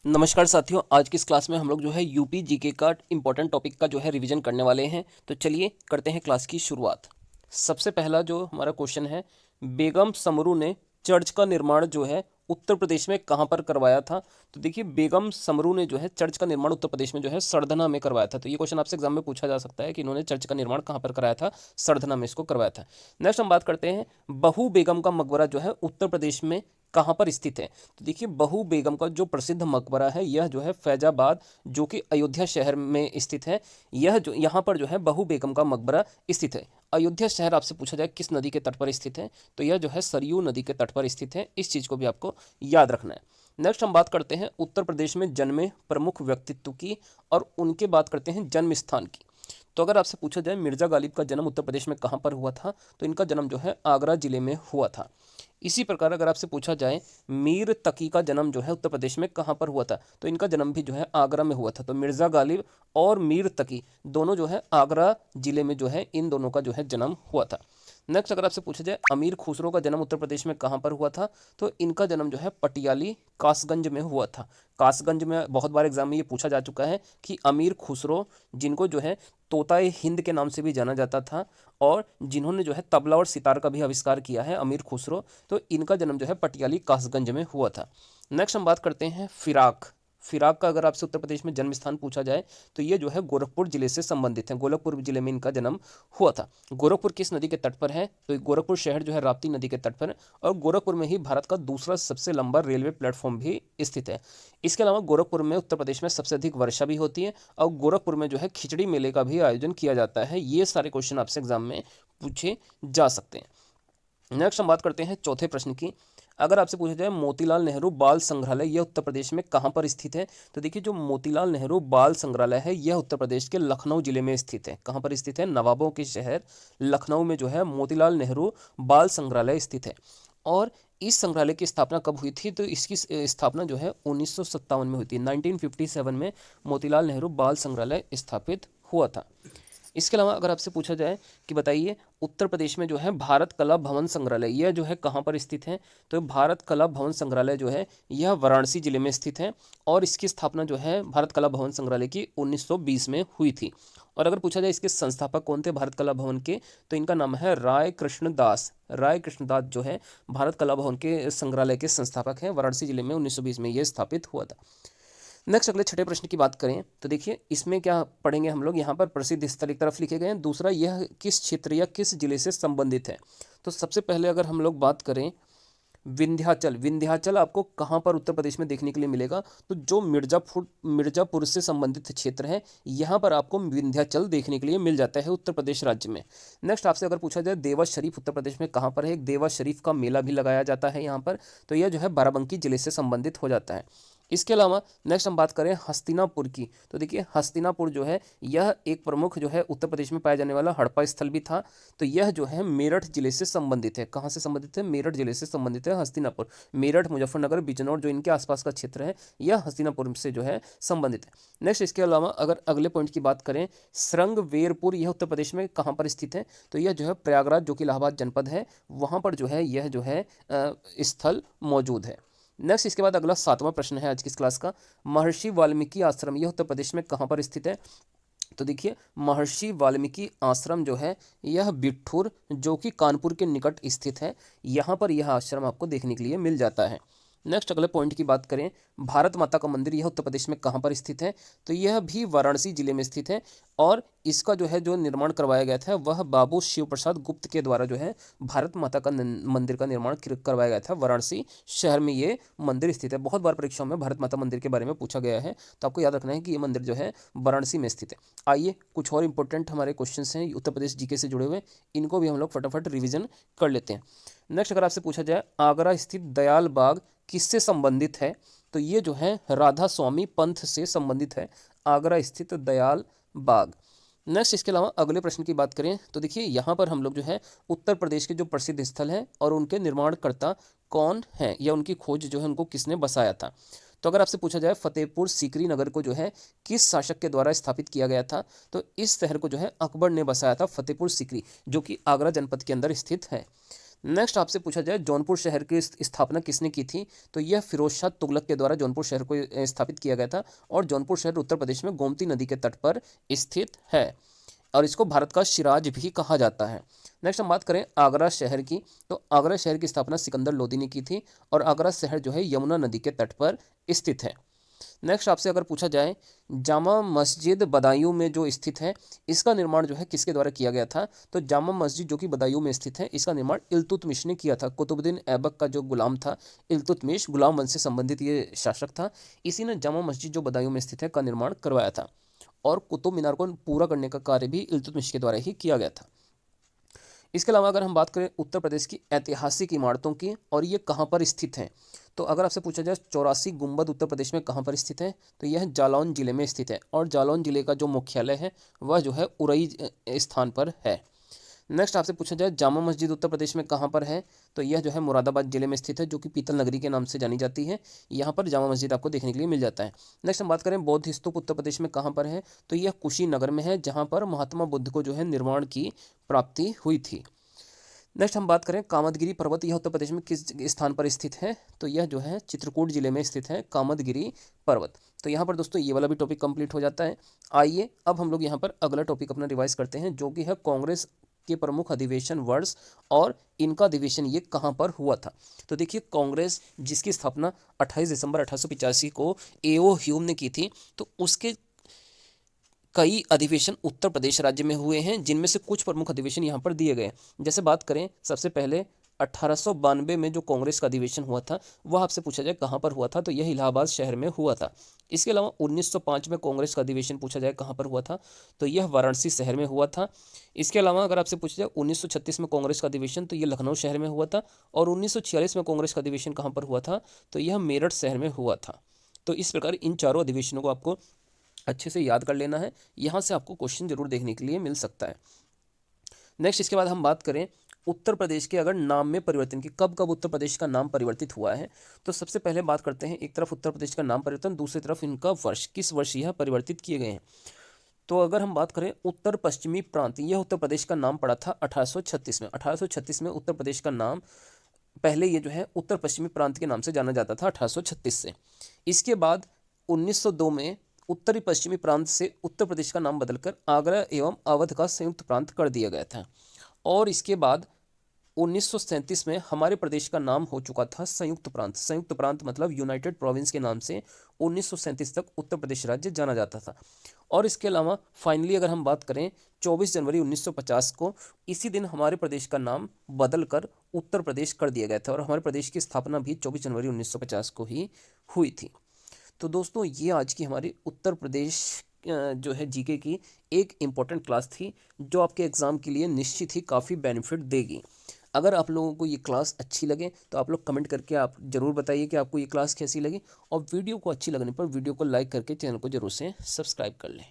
नमस्कार साथियों, आज की इस क्लास में हम लोग जो है यूपी जीके का इम्पोर्टेंट टॉपिक का जो है रिवीजन करने वाले हैं। तो चलिए करते हैं क्लास की शुरुआत। सबसे पहला जो हमारा क्वेश्चन है, बेगम समरू ने चर्च का निर्माण जो है उत्तर प्रदेश में कहाँ पर करवाया था। तो देखिए, बेगम समरू ने जो है चर्च का निर्माण उत्तर प्रदेश में जो है सरधना में करवाया था। तो ये क्वेश्चन आपसे एग्जाम में पूछा जा सकता है कि इन्होंने चर्च का निर्माण कहाँ पर कराया था। सरधना में इसको करवाया था। नेक्स्ट हम बात करते हैं, बहू बेगम का मकबरा जो है उत्तर प्रदेश में कहाँ पर स्थित है। तो देखिए, बहू बेगम का जो प्रसिद्ध मकबरा है यह जो है फैजाबाद, जो कि अयोध्या शहर में स्थित है। यह जो यहाँ पर जो है बहू बेगम का मकबरा स्थित है। अयोध्या शहर आपसे पूछा जाए किस नदी के तट पर स्थित है, तो यह जो है सरयू नदी के तट पर स्थित है। इस चीज़ को भी आपको याद रखना है। नेक्स्ट हम बात करते हैं उत्तर प्रदेश में जन्मे प्रमुख व्यक्तित्व की और उनके बात करते हैं जन्म स्थान की। तो अगर आपसे पूछा जाए मिर्जा गालिब का जन्म उत्तर प्रदेश में कहाँ पर हुआ था, तो इनका जन्म जो है आगरा जिले में हुआ था। इसी प्रकार अगर आपसे पूछा जाए मीर तकी का जन्म जो है उत्तर प्रदेश में कहाँ पर हुआ था, तो इनका जन्म भी जो है आगरा में हुआ था। तो मिर्ज़ा गालिब और मीर तकी दोनों जो है आगरा जिले में जो है इन दोनों का जो है जन्म हुआ था। नेक्स्ट अगर आपसे पूछा जाए अमीर खुसरो का जन्म उत्तर प्रदेश में कहाँ पर हुआ था, तो इनका जन्म जो है पटियाली कासगंज में हुआ था। कासगंज में बहुत बार एग्जाम में ये पूछा जा चुका है कि अमीर खुसरो, जिनको जो है तोताए हिंद के नाम से भी जाना जाता था और जिन्होंने जो है तबला और सितार का भी आविष्कार किया है, अमीर खुसरो, तो इनका जन्म जो है पटियाली कासगंज में हुआ था। नेक्स्ट हम बात करते हैं फिराक। फिराक का अगर आपसे उत्तर प्रदेश में जन्म स्थान पूछा जाए तो ये जो है गोरखपुर जिले से संबंधित है। गोरखपुर जिले में इनका जन्म हुआ था। गोरखपुर किस नदी के तट पर है, तो गोरखपुर शहर जो है राप्ती नदी के तट पर है और गोरखपुर में ही भारत का दूसरा सबसे लंबा रेलवे प्लेटफॉर्म भी स्थित है। इसके अलावा गोरखपुर में उत्तर प्रदेश में सबसे अधिक वर्षा भी होती है और गोरखपुर में जो है खिचड़ी मेले का भी आयोजन किया जाता है। ये सारे क्वेश्चन आपसे एग्जाम में पूछे जा सकते हैं। नेक्स्ट हम बात करते हैं चौथे प्रश्न की। अगर आपसे पूछा जाए मोतीलाल नेहरू बाल संग्रहालय यह उत्तर प्रदेश में कहाँ पर स्थित है, तो देखिए जो मोतीलाल नेहरू बाल संग्रहालय है यह उत्तर प्रदेश के लखनऊ जिले में स्थित है। कहाँ पर स्थित है, नवाबों के शहर लखनऊ में जो है मोतीलाल नेहरू बाल संग्रहालय स्थित है। और इस संग्रहालय की स्थापना कब हुई थी, तो इसकी स्थापना जो है 1957 में हुई थी। 1957 में मोतीलाल नेहरू बाल संग्रहालय स्थापित हुआ था। इसके अलावा अगर आपसे पूछा जाए कि बताइए उत्तर प्रदेश में जो है भारत कला भवन संग्रहालय यह जो है कहाँ पर स्थित है, तो भारत कला भवन संग्रहालय जो है यह वाराणसी जिले में स्थित है और इसकी स्थापना जो है भारत कला भवन संग्रहालय की 1920 में हुई थी। और अगर पूछा जाए इसके संस्थापक कौन थे भारत कला भवन के, तो इनका नाम है राय कृष्ण दास। राय कृष्ण दास जो है भारत कला भवन के संग्रहालय के संस्थापक हैं। वाराणसी जिले में 1920 में यह स्थापित हुआ था। नेक्स्ट अगले छठे प्रश्न की बात करें तो देखिए इसमें क्या पढ़ेंगे हम लोग, यहाँ पर प्रसिद्ध स्थल एक तरफ लिखे गए हैं, दूसरा यह किस क्षेत्र या किस जिले से संबंधित है। तो सबसे पहले अगर हम लोग बात करें विंध्याचल, विंध्याचल आपको कहाँ पर उत्तर प्रदेश में देखने के लिए मिलेगा, तो जो मिर्जापुर से संबंधित क्षेत्र है यहाँ पर आपको विंध्याचल देखने के लिए मिल जाता है उत्तर प्रदेश राज्य में। नेक्स्ट आपसे अगर पूछा जाए देवा शरीफ उत्तर प्रदेश में कहाँ पर है, एक देवा शरीफ का मेला भी लगाया जाता है यहाँ पर, तो यह जो है बाराबंकी जिले से संबंधित हो जाता है। इसके अलावा नेक्स्ट हम बात करें हस्तिनापुर की, तो देखिए हस्तिनापुर जो है यह एक प्रमुख जो है उत्तर प्रदेश में पाया जाने वाला हड़प्पा स्थल भी था। तो यह जो है मेरठ जिले से संबंधित है। कहाँ से संबंधित है, मेरठ जिले से संबंधित है हस्तिनापुर। मेरठ, मुजफ्फरनगर, बिजनौर जो इनके आसपास का क्षेत्र है यह हस्तिनापुर से जो है संबंधित है। नेक्स्ट इसके अलावा अगर अगले पॉइंट की बात करें श्रृंगवेरपुर, यह उत्तर प्रदेश में कहाँ पर स्थित है, तो यह जो है प्रयागराज जो कि इलाहाबाद जनपद है वहाँ पर जो है यह जो है स्थल मौजूद है। नेक्स्ट इसके बाद अगला सातवां प्रश्न है आज की इस क्लास का, महर्षि वाल्मीकि आश्रम यह उत्तर प्रदेश में कहाँ पर स्थित है। तो देखिए महर्षि वाल्मीकि आश्रम जो है यह बिठूर जो कि कानपुर के निकट स्थित है, यहाँ पर यह आश्रम आपको देखने के लिए मिल जाता है। नेक्स्ट अगले पॉइंट की बात करें, भारत माता का मंदिर यह उत्तर प्रदेश में कहाँ पर स्थित है, तो यह भी वाराणसी जिले में स्थित है और इसका जो है जो निर्माण करवाया गया था वह बाबू शिव प्रसाद गुप्त के द्वारा जो है भारत माता का मंदिर का निर्माण करवाया गया था। वाराणसी शहर में ये मंदिर स्थित है। बहुत बार परीक्षाओं में भारत माता मंदिर के बारे में पूछा गया है, तो आपको याद रखना है कि ये मंदिर जो है वाराणसी में स्थित है। आइए कुछ और इंपॉर्टेंट हमारे क्वेश्चन हैं उत्तर प्रदेश जीके से जुड़े हुए, इनको भी हम लोग फटाफट रिविजन कर लेते हैं। नेक्स्ट अगर आपसे पूछा जाए आगरा स्थित दयाल बाग किससे संबंधित है, तो ये जो है राधा स्वामी पंथ से संबंधित है, आगरा स्थित दयाल बाग। नेक्स्ट इसके अलावा अगले प्रश्न की बात करें तो देखिए यहाँ पर हम लोग जो है उत्तर प्रदेश के जो प्रसिद्ध स्थल हैं और उनके निर्माणकर्ता कौन हैं या उनकी खोज जो है उनको किसने बसाया था। तो अगर आपसे पूछा जाए फतेहपुर सीकरी नगर को जो है किस शासक के द्वारा स्थापित किया गया था, तो इस शहर को जो है अकबर ने बसाया था, फतेहपुर सीकरी जो कि आगरा जनपद के अंदर स्थित है। नेक्स्ट आपसे पूछा जाए जौनपुर शहर की स्थापना किसने की थी, तो यह फिरोज शाह तुगलक के द्वारा जौनपुर शहर को स्थापित किया गया था। और जौनपुर शहर उत्तर प्रदेश में गोमती नदी के तट पर स्थित है और इसको भारत का शिराज भी कहा जाता है। नेक्स्ट हम बात करें आगरा शहर की, तो आगरा शहर की स्थापना सिकंदर लोदी ने की थी और आगरा शहर जो है यमुना नदी के तट पर स्थित है। नेक्स्ट आपसे अगर पूछा जाए जामा मस्जिद बदायूं में जो स्थित है, इसका निर्माण जो है किसके द्वारा किया गया था, तो जामा मस्जिद जो कि बदायूं में स्थित है इसका निर्माण इल्तुतमिश ने किया था। कुतुबुद्दीन ऐबक का जो गुलाम था इल्तुतमिश, गुलाम वंश से संबंधित ये शासक था, इसी ने जामा मस्जिद जो बदायूं में स्थित है का निर्माण करवाया था और कुतुब मीनार को पूरा करने का कार्य भी इल्तुतमिश के द्वारा ही किया गया था। इसके अलावा अगर हम बात करें उत्तर प्रदेश की ऐतिहासिक इमारतों की और ये कहाँ पर स्थित हैं, तो अगर आपसे पूछा जाए 84 गुंबद उत्तर प्रदेश में कहाँ पर स्थित है, तो यह जालौन जिले में स्थित है और जालौन जिले का जो मुख्यालय है वह जो है उरई स्थान पर है। नेक्स्ट आपसे पूछा जाए जामा मस्जिद उत्तर प्रदेश में कहाँ पर है, तो यह जो है मुरादाबाद जिले में स्थित है जो कि पीतल नगरी के नाम से जानी जाती है। यहाँ पर जामा मस्जिद आपको देखने के लिए मिल जाता है। नेक्स्ट हम बात करें बौद्ध स्तूप उत्तर प्रदेश में कहाँ पर है, तो यह कुशीनगर में है जहाँ पर महात्मा बुद्ध को जो है निर्माण की प्राप्ति हुई थी। नेक्स्ट हम बात करें कामदगिरी पर्वत, यह उत्तर प्रदेश में किस स्थान पर स्थित है, तो यह जो है चित्रकूट जिले में स्थित है कामदगिरी पर्वत। तो यहाँ पर दोस्तों ये वाला भी टॉपिक कंप्लीट हो जाता है। आइए अब हम लोग यहाँ पर अगला टॉपिक अपना रिवाइज करते हैं जो कि है कांग्रेस के प्रमुख अधिवेशन वर्ष और इनका अधिवेशन ये कहाँ पर हुआ था। तो देखिए कांग्रेस जिसकी स्थापना 28 दिसंबर 1885 को एओ ह्यूम ने की थी, तो उसके कई अधिवेशन उत्तर प्रदेश राज्य में हुए हैं जिनमें से कुछ प्रमुख अधिवेशन यहाँ पर दिए गए। जैसे बात करें सबसे पहले 1892 में जो कांग्रेस का अधिवेशन हुआ था वह आपसे पूछा जाए कहाँ पर हुआ था, तो यह इलाहाबाद शहर में हुआ था। इसके अलावा 1905 में कांग्रेस का अधिवेशन पूछा जाए कहाँ पर हुआ था, तो यह वाराणसी शहर में हुआ था। इसके अलावा अगर आपसे पूछा जाए 1936 में कांग्रेस का अधिवेशन, तो यह लखनऊ शहर में हुआ था। और 1946 में कांग्रेस का अधिवेशन कहाँ पर हुआ था, तो यह मेरठ शहर में हुआ था। तो इस प्रकार इन चारों अधिवेशनों को आपको अच्छे से याद कर लेना है, यहाँ से आपको क्वेश्चन जरूर देखने के लिए मिल सकता है। नेक्स्ट इसके बाद हम बात करें उत्तर प्रदेश के अगर नाम में परिवर्तन की, कब कब उत्तर प्रदेश का नाम परिवर्तित हुआ है, तो सबसे पहले बात करते हैं एक तरफ उत्तर प्रदेश का नाम परिवर्तन, दूसरी तरफ इनका वर्ष, किस वर्ष यह परिवर्तित किए गए हैं। तो अगर हम बात करें उत्तर पश्चिमी प्रांत, यह उत्तर प्रदेश का नाम पड़ा था 1836 में। 1836 में उत्तर प्रदेश का नाम, पहले ये जो है उत्तर पश्चिमी प्रांत के नाम से जाना जाता था 1836 से। इसके बाद 1902 में उत्तरी पश्चिमी प्रांत से उत्तर प्रदेश का नाम बदलकर आगरा एवं अवध का संयुक्त प्रांत कर दिया गया था। और इसके बाद 1937 में हमारे प्रदेश का नाम हो चुका था संयुक्त प्रांत। संयुक्त प्रांत मतलब यूनाइटेड प्रोविंस के नाम से 1937 तक उत्तर प्रदेश राज्य जाना जाता था। और इसके अलावा फाइनली अगर हम बात करें 24 जनवरी 1950 को, इसी दिन हमारे प्रदेश का नाम बदलकर उत्तर प्रदेश कर दिया गया था और हमारे प्रदेश की स्थापना भी 24 जनवरी 1950 को ही हुई थी। तो दोस्तों ये आज की हमारी उत्तर प्रदेश जो है जीके की एक इम्पॉर्टेंट क्लास थी जो आपके एग्ज़ाम के लिए निश्चित ही काफ़ी बेनिफिट देगी। अगर आप लोगों को ये क्लास अच्छी लगे तो आप लोग कमेंट करके आप ज़रूर बताइए कि आपको ये क्लास कैसी लगी, और वीडियो को अच्छी लगने पर वीडियो को लाइक करके चैनल को ज़रूर से सब्सक्राइब कर लें।